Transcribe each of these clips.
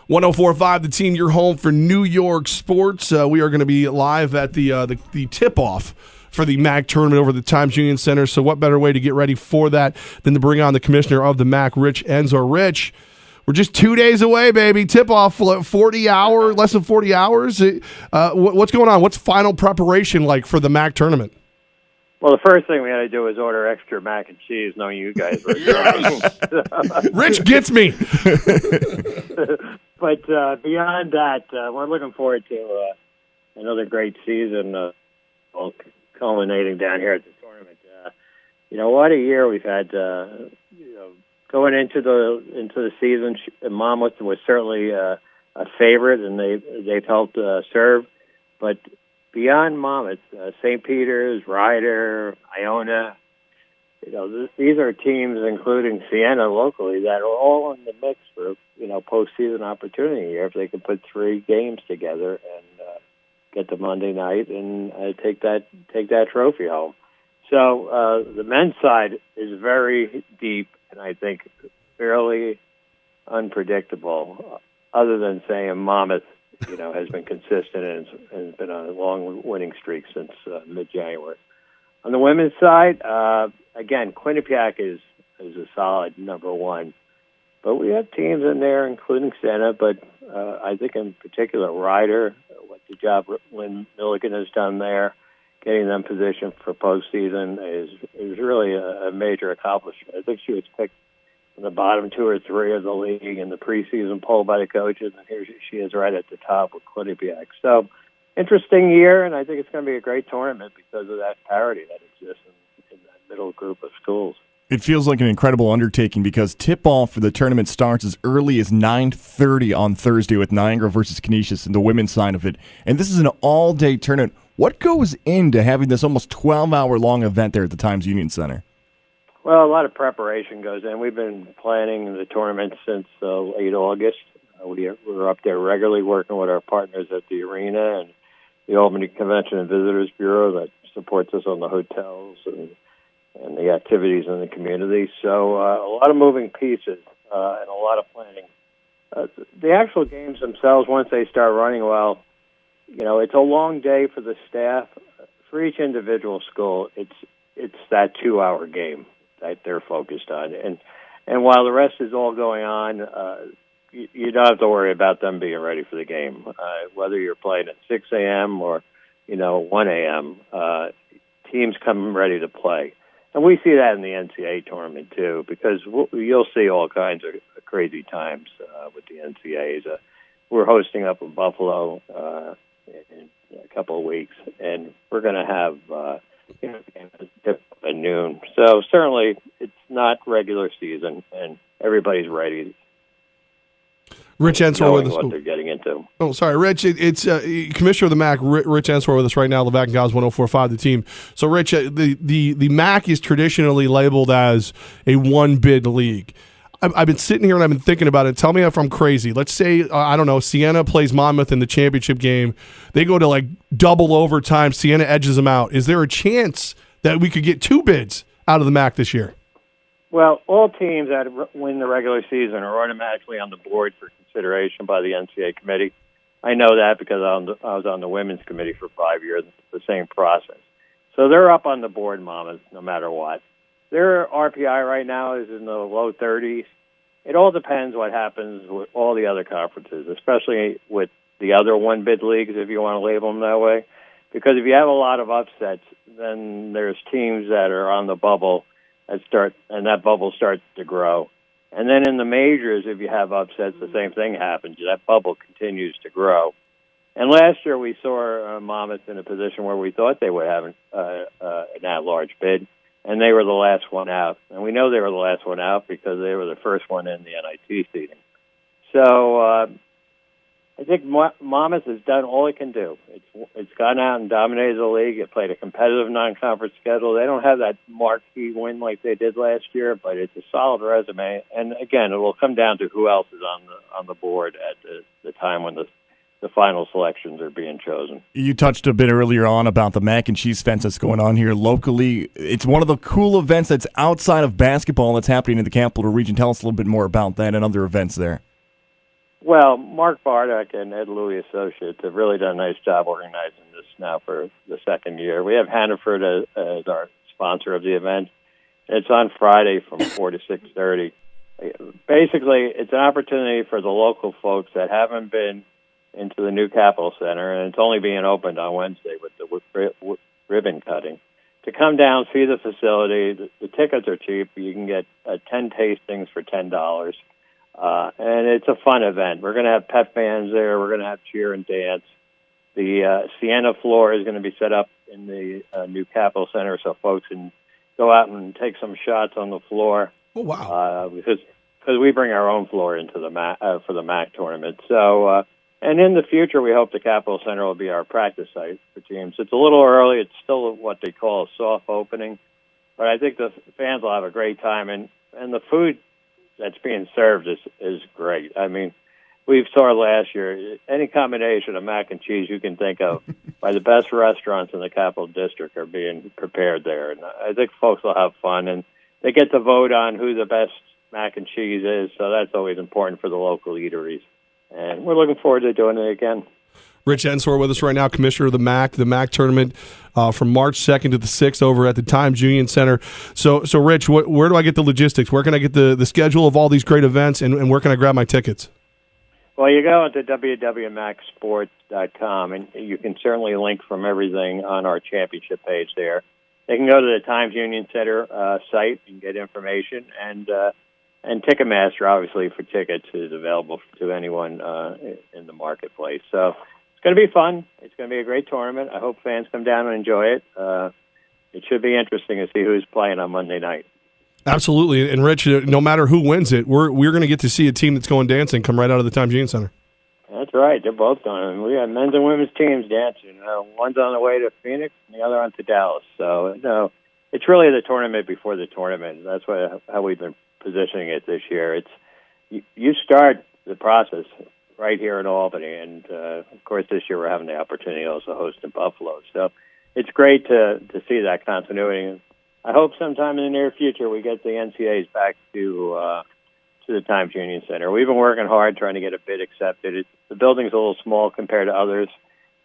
104.5 The Team, your home for New York sports. We are going to be live at the tip-off for the MAC tournament over the Times Union Center. So what better way to get ready for that than to bring on the commissioner of the MAC, Rich Ensor. Rich, we're just 2 days away, baby. Tip-off, less than 40 hours. What's going on? What's final preparation like for the MAC tournament? Well, the first thing we had to do was order extra mac and cheese, knowing you guys were Rich gets me. But beyond that, we're looking forward to another great season, culminating down here at the tournament. What a year we've had. Going into the season, Monmouth was certainly a favorite, and they've helped serve, but. Beyond Monmouth, St. Peter's, Ryder, Iona, these are teams, including Siena locally, that are all in the mix for, postseason opportunity here if they can put 3 games together and get to Monday night and take that trophy home. So the men's side is very deep and I think fairly unpredictable, other than saying Monmouth has been consistent and has been on a long winning streak since mid-January. On the women's side, again, Quinnipiac is a solid number one. But we have teams in there, including Siena, but I think in particular Ryder, what the job Lynn Milligan has done there, getting them positioned for postseason is really a major accomplishment. I think she was picked in the bottom 2 or 3 of the league in the preseason poll by the coaches, and here she is right at the top with Quinnipiac. So, interesting year, and I think it's going to be a great tournament because of that parity that exists in that middle group of schools. It feels like an incredible undertaking because tip-off for the tournament starts as early as 9:30 on Thursday with Niagara versus Canisius and the women's side of it. And this is an all-day tournament. What goes into having this almost 12-hour-long event there at the Times Union Center? Well, a lot of preparation goes in. We've been planning the tournament since late August. We're up there regularly working with our partners at the arena and the Albany Convention and Visitors Bureau that supports us on the hotels and the activities in the community. So a lot of moving pieces and a lot of planning. The actual games themselves, once they start running well, it's a long day for the staff. For each individual school, it's that 2-hour game that they're focused on. And while the rest is all going on, you don't have to worry about them being ready for the game. Whether you're playing at 6 a.m. or, 1 a.m., teams come ready to play. And we see that in the NCAA tournament, too, because you'll see all kinds of crazy times with the NCAAs. We're hosting up in Buffalo in a couple of weeks, and we're going to have at noon. So certainly it's not regular season, and everybody's ready. Rich Ensor with us. What they're getting into. Oh, sorry, Rich. It's Commissioner of the MAC, Rich Ensor, with us right now. Levack and Gaz 104.5 The Team. So, Rich, the MAC is traditionally labeled as a one-bid league. I've been sitting here and I've been thinking about it. Tell me if I'm crazy. Let's say, I don't know, Siena plays Monmouth in the championship game. They go to double overtime. Siena edges them out. Is there a chance that we could get 2 bids out of the MAC this year? Well, all teams that win the regular season are automatically on the board for consideration by the NCAA committee. I know that because I was on the women's committee for 5 years. It's the same process. So they're up on the board, Monmouth, no matter what. Their RPI right now is in the low 30s. It all depends what happens with all the other conferences, especially with the other one-bid leagues, if you want to label them that way. Because if you have a lot of upsets, then there's teams that are on the bubble and that bubble starts to grow. And then in the majors, if you have upsets, the same thing happens. That bubble continues to grow. And last year we saw Monmouth in a position where we thought they would have an at-large bid, and they were the last one out. And we know they were the last one out because they were the first one in the NIT seating. So I think Monmouth has done all it can do. It's gone out and dominated the league. It played a competitive non-conference schedule. They don't have that marquee win like they did last year, but it's a solid resume. And again, it will come down to who else is on the board at the time when the final selections are being chosen. You touched a bit earlier on about the mac and cheese fence that's going on here locally. It's one of the cool events that's outside of basketball that's happening in the Capital Region. Tell us a little bit more about that and other events there. Well, Mark Bardock and Ed Louis Associates have really done a nice job organizing this now for the second year. We have Hannaford as our sponsor of the event. It's on Friday from 4 to 6:30. Basically, it's an opportunity for the local folks that haven't been into the new Capitol Center, and it's only being opened on Wednesday with the ribbon cutting, to come down, see the facility. The tickets are cheap. You can get 10 tastings for $10. And it's a fun event. We're going to have pep bands there. We're going to have cheer and dance. The Sienna floor is going to be set up in the new Capitol Center so folks can go out and take some shots on the floor. Oh, wow. Because we bring our own floor into the for the MAC tournament. So, and in the future, we hope the Capitol Center will be our practice site for teams. It's a little early. It's still what they call a soft opening. But I think the fans will have a great time. And the food that's being served is great. I mean, we saw last year, any combination of mac and cheese you can think of by the best restaurants in the Capital District are being prepared there. And I think folks will have fun, and they get to vote on who the best mac and cheese is, so that's always important for the local eateries. And we're looking forward to doing it again. Rich Ensor with us right now, commissioner of the MAC tournament from March 2nd to the 6th over at the Times Union Center. So Rich, where do I get the logistics? Where can I get the schedule of all these great events, and where can I grab my tickets? Well, you go to www.macsports.com, and you can certainly link from everything on our championship page there. They can go to the Times Union Center site and get information, and Ticketmaster, obviously, for tickets is available to anyone in the marketplace. So it's going to be fun. It's going to be a great tournament. I hope fans come down and enjoy it. It should be interesting to see who's playing on Monday night. Absolutely. And, Rich, no matter who wins it, we're going to get to see a team that's going dancing come right out of the Times Union Center. That's right. They're both going. We have men's and women's teams dancing. One's on the way to Phoenix and the other on to Dallas. So, it's really the tournament before the tournament. That's how we've been positioning it this year. It's you start the process right here in Albany, and of course this year we're having the opportunity to also host in Buffalo. So it's great to see that continuity. I hope sometime in the near future we get the NCAAs back to the Times Union Center. We've been working hard trying to get a bid accepted. The building's a little small compared to others,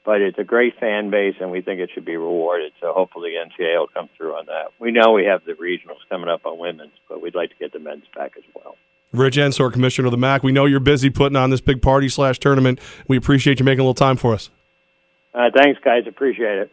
but it's a great fan base, and we think it should be rewarded. So hopefully the NCAA will come through on that. We know we have the regionals coming up on women's, but we'd like to get the men's back as well. Rich Ensor, commissioner of the MAC. We know you're busy putting on this big party/tournament. We appreciate you making a little time for us. Thanks, guys. Appreciate it.